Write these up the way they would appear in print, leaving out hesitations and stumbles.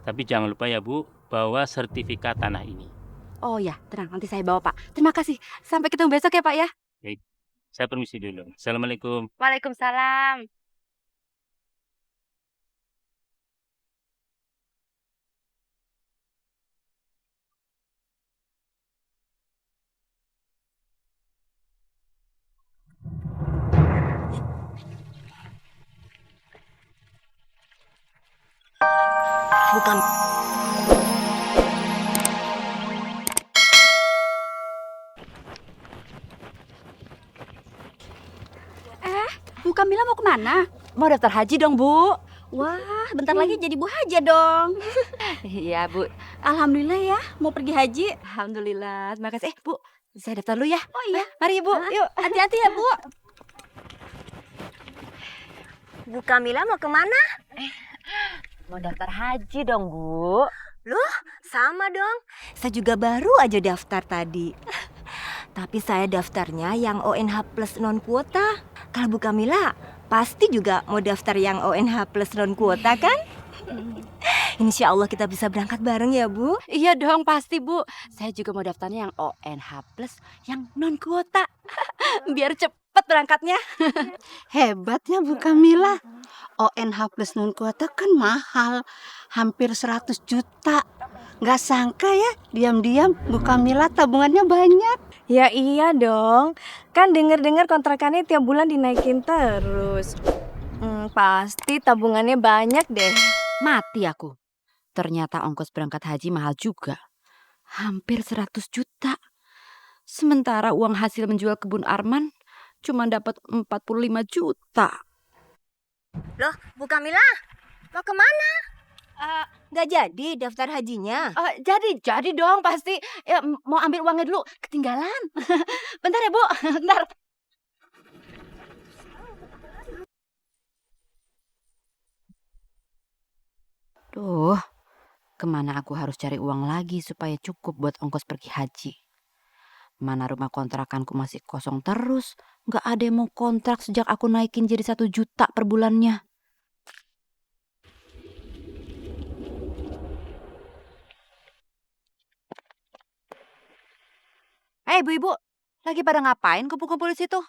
Tapi jangan lupa ya Bu, bawa sertifikat tanah ini. Oh ya, tenang, nanti saya bawa Pak. Terima kasih. Sampai ketemu besok ya Pak ya. Baik, saya permisi dulu. Assalamualaikum. Waalaikumsalam. Bukan. Bu Kamila mau kemana? Mau daftar haji dong, Bu. Wah, bentar lagi jadi Bu Haja dong. Iya, Bu. Alhamdulillah ya, mau pergi haji. Alhamdulillah. Terima kasih. Bu, saya daftar dulu ya. Oh iya, Mari, Bu. Yuk. hati-hati ya Bu. Bu Kamila mau kemana? Mau daftar haji dong, Bu. Sama dong. Saya juga baru aja daftar tadi. Tapi saya daftarnya yang ONH plus non kuota. Kalau Bu Kamila pasti juga mau daftar yang ONH plus non kuota kan? Insya Allah kita bisa berangkat bareng ya, Bu. Iya dong, pasti Bu. Saya juga mau daftarnya yang ONH plus, yang non kuota. Biar cepet berangkatnya. Hebatnya Bu Kamila. ONH plus non kuota kan mahal. Hampir 100 juta. Nggak sangka ya, diam-diam Bu Kamila tabungannya banyak. Ya iya dong, kan denger-dengar kontrakannya tiap bulan dinaikin terus. Pasti tabungannya banyak deh. Mati aku. Ternyata ongkos berangkat haji mahal juga. Hampir 100 juta. Sementara uang hasil menjual kebun Arman cuma dapat 45 juta. Loh, Bu Kamila, mau kemana? Nggak jadi daftar hajinya. Jadi dong pasti. Ya, mau ambil uangnya dulu, ketinggalan. Bentar ya Bu, bentar. Duh, kemana aku harus cari uang lagi supaya cukup buat ongkos pergi haji? Mana rumah kontrakanku masih kosong terus. Nggak ada yang mau kontrak sejak aku naikin jadi 1 juta per bulannya. Ibu-ibu, lagi pada ngapain kumpul-kumpul di situ?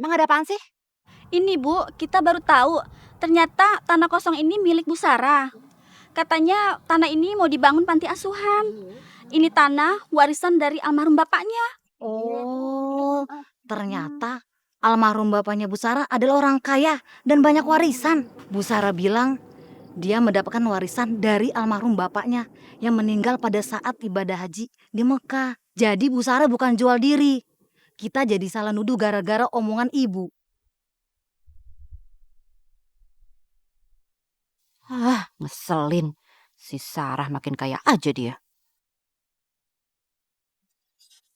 Emang ada apaan sih? Ini Bu, kita baru tahu ternyata tanah kosong ini milik Bu Sarah. Katanya tanah ini mau dibangun panti asuhan. Ini tanah warisan dari almarhum bapaknya. Oh, ternyata almarhum bapaknya Bu Sarah adalah orang kaya dan banyak warisan. Bu Sarah bilang dia mendapatkan warisan dari almarhum bapaknya yang meninggal pada saat ibadah haji di Mekah. Jadi Bu Sarah bukan jual diri. Kita jadi salah nuduh gara-gara omongan ibu. Ngeselin. Si Sarah makin kaya aja dia.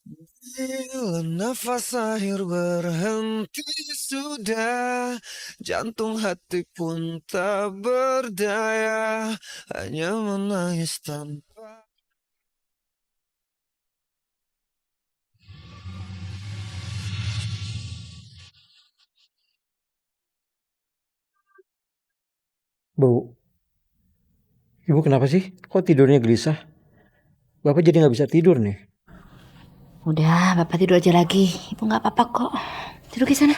Bila nafas akhir berhenti sudah, jantung hati pun tak berdaya, hanya menangis tanpa. Bu, Ibu kenapa sih? Kok tidurnya gelisah? Bapak jadi nggak bisa tidur nih. Udah, Bapak tidur aja lagi. Ibu nggak apa-apa kok. Tidur di sana.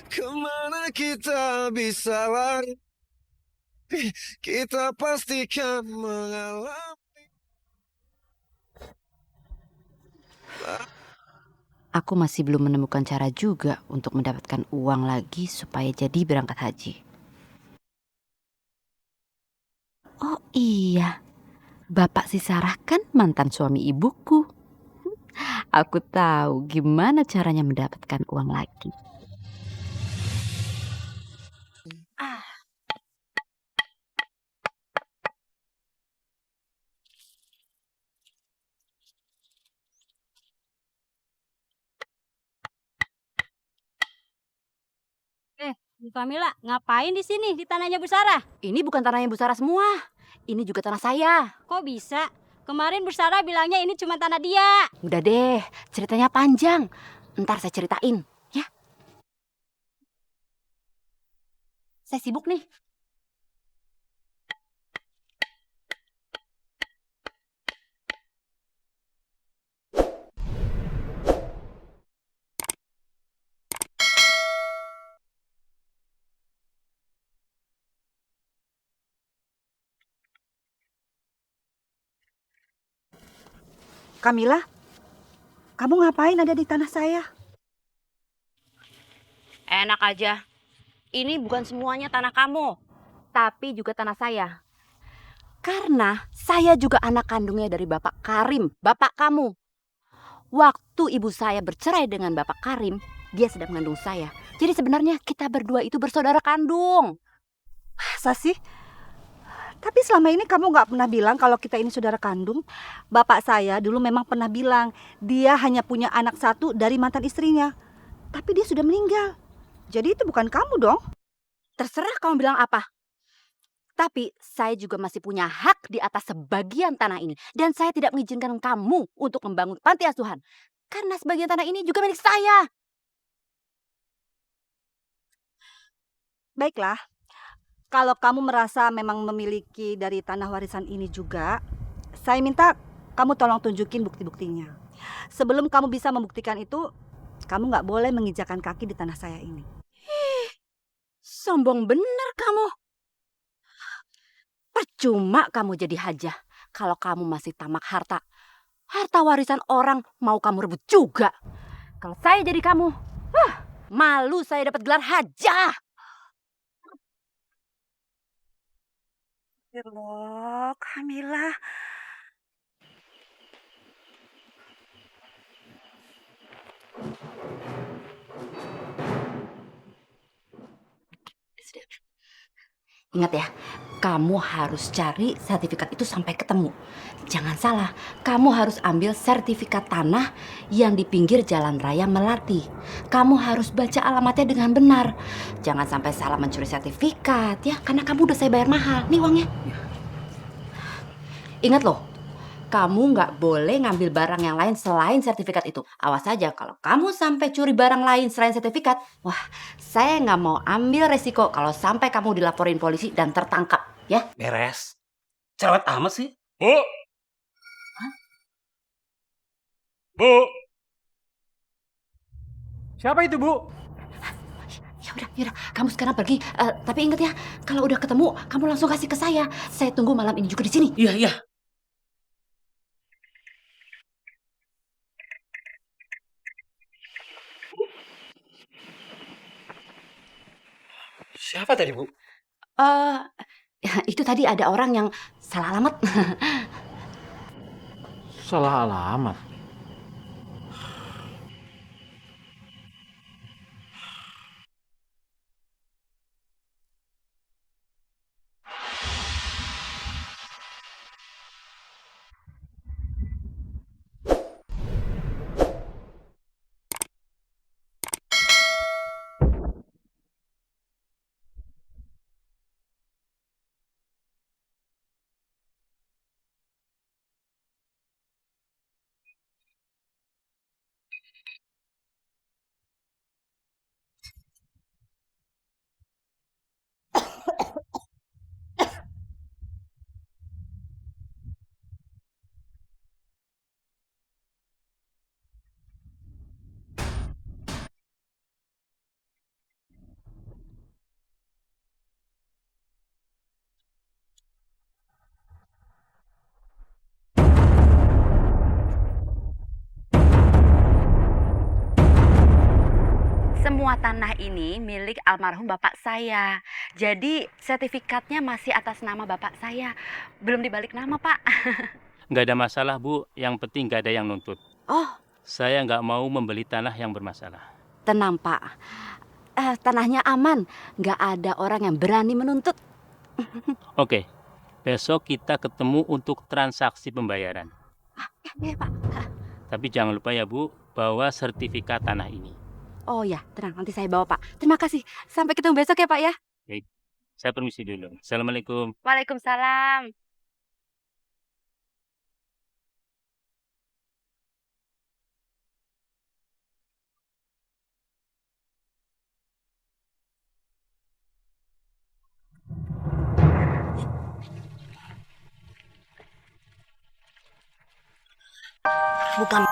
Kemana kita bisa lari? Kita pastikan mengalami. Aku masih belum menemukan cara juga untuk mendapatkan uang lagi supaya jadi berangkat haji. Oh iya, Bapak si Sarah kan mantan suami ibuku. Aku tahu gimana caranya mendapatkan uang lagi. Bu Kamila, ngapain di sini di tanahnya Bu Sarah? Ini bukan tanahnya Bu Sarah semua. Ini juga tanah saya. Kok bisa? Kemarin Bu Sarah bilangnya ini cuma tanah dia. Udah deh, ceritanya panjang. Ntar saya ceritain, ya. saya sibuk nih. Kamila, kamu ngapain ada di tanah saya? Enak aja. Ini bukan semuanya tanah kamu, tapi juga tanah saya. Karena saya juga anak kandungnya dari Bapak Karim, bapak kamu. Waktu ibu saya bercerai dengan Bapak Karim, dia sedang mengandung saya. Jadi sebenarnya kita berdua itu bersaudara kandung. Masa sih? Tapi selama ini kamu nggak pernah bilang kalau kita ini saudara kandung. Bapak saya dulu memang pernah bilang dia hanya punya anak satu dari mantan istrinya. Tapi dia sudah meninggal. Jadi itu bukan kamu dong. Terserah kamu bilang apa. Tapi saya juga masih punya hak di atas sebagian tanah ini. Dan saya tidak mengizinkan kamu untuk membangun panti asuhan. Karena sebagian tanah ini juga milik saya. Baiklah, kalau kamu merasa memang memiliki dari tanah warisan ini juga, saya minta kamu tolong tunjukin bukti-buktinya. Sebelum kamu bisa membuktikan itu, kamu nggak boleh menginjakan kaki di tanah saya ini. Sombong bener kamu. Percuma kamu jadi hajah kalau kamu masih tamak harta. Harta warisan orang mau kamu rebut juga. Kalau saya jadi kamu, malu saya dapat gelar hajah. Loh, Kamila. Ingat ya, kamu harus cari sertifikat itu sampai ketemu. Jangan salah, kamu harus ambil sertifikat tanah yang di pinggir jalan raya Melati. Kamu harus baca alamatnya dengan benar. Jangan sampai salah mencuri sertifikat ya, karena kamu udah saya bayar mahal. Nih uangnya. Ingat loh, kamu nggak boleh ngambil barang yang lain selain sertifikat itu. Awas aja kalau kamu sampai curi barang lain selain sertifikat. Wah, saya nggak mau ambil resiko kalau sampai kamu dilaporin polisi dan tertangkap, ya. Beres. Cerewet amat sih. Bu. Bu. Siapa itu, Bu? Ya udah, kamu sekarang pergi. Tapi ingat ya, kalau udah ketemu, kamu langsung kasih ke saya. Saya tunggu malam ini juga di sini. Iya, iya. Siapa tadi, Bu? Itu tadi ada orang yang salah alamat. Salah alamat. Semua tanah ini milik almarhum bapak saya. Jadi sertifikatnya masih atas nama bapak saya. Belum dibalik nama, Pak. Nggak ada masalah, Bu. Yang penting nggak ada yang nuntut. Oh, Saya nggak mau membeli tanah yang bermasalah. tenang, Pak. Tanahnya aman. Nggak ada orang yang berani menuntut. Oke. Besok kita ketemu untuk transaksi pembayaran. Iya, Pak. Tapi jangan lupa ya, Bu, bawa sertifikat tanah ini. Oh ya, tenang. Nanti saya bawa, Pak. Terima kasih. Sampai ketemu besok ya, Pak ya. Baik. Saya permisi dulu. Assalamualaikum. Waalaikumsalam. Bukan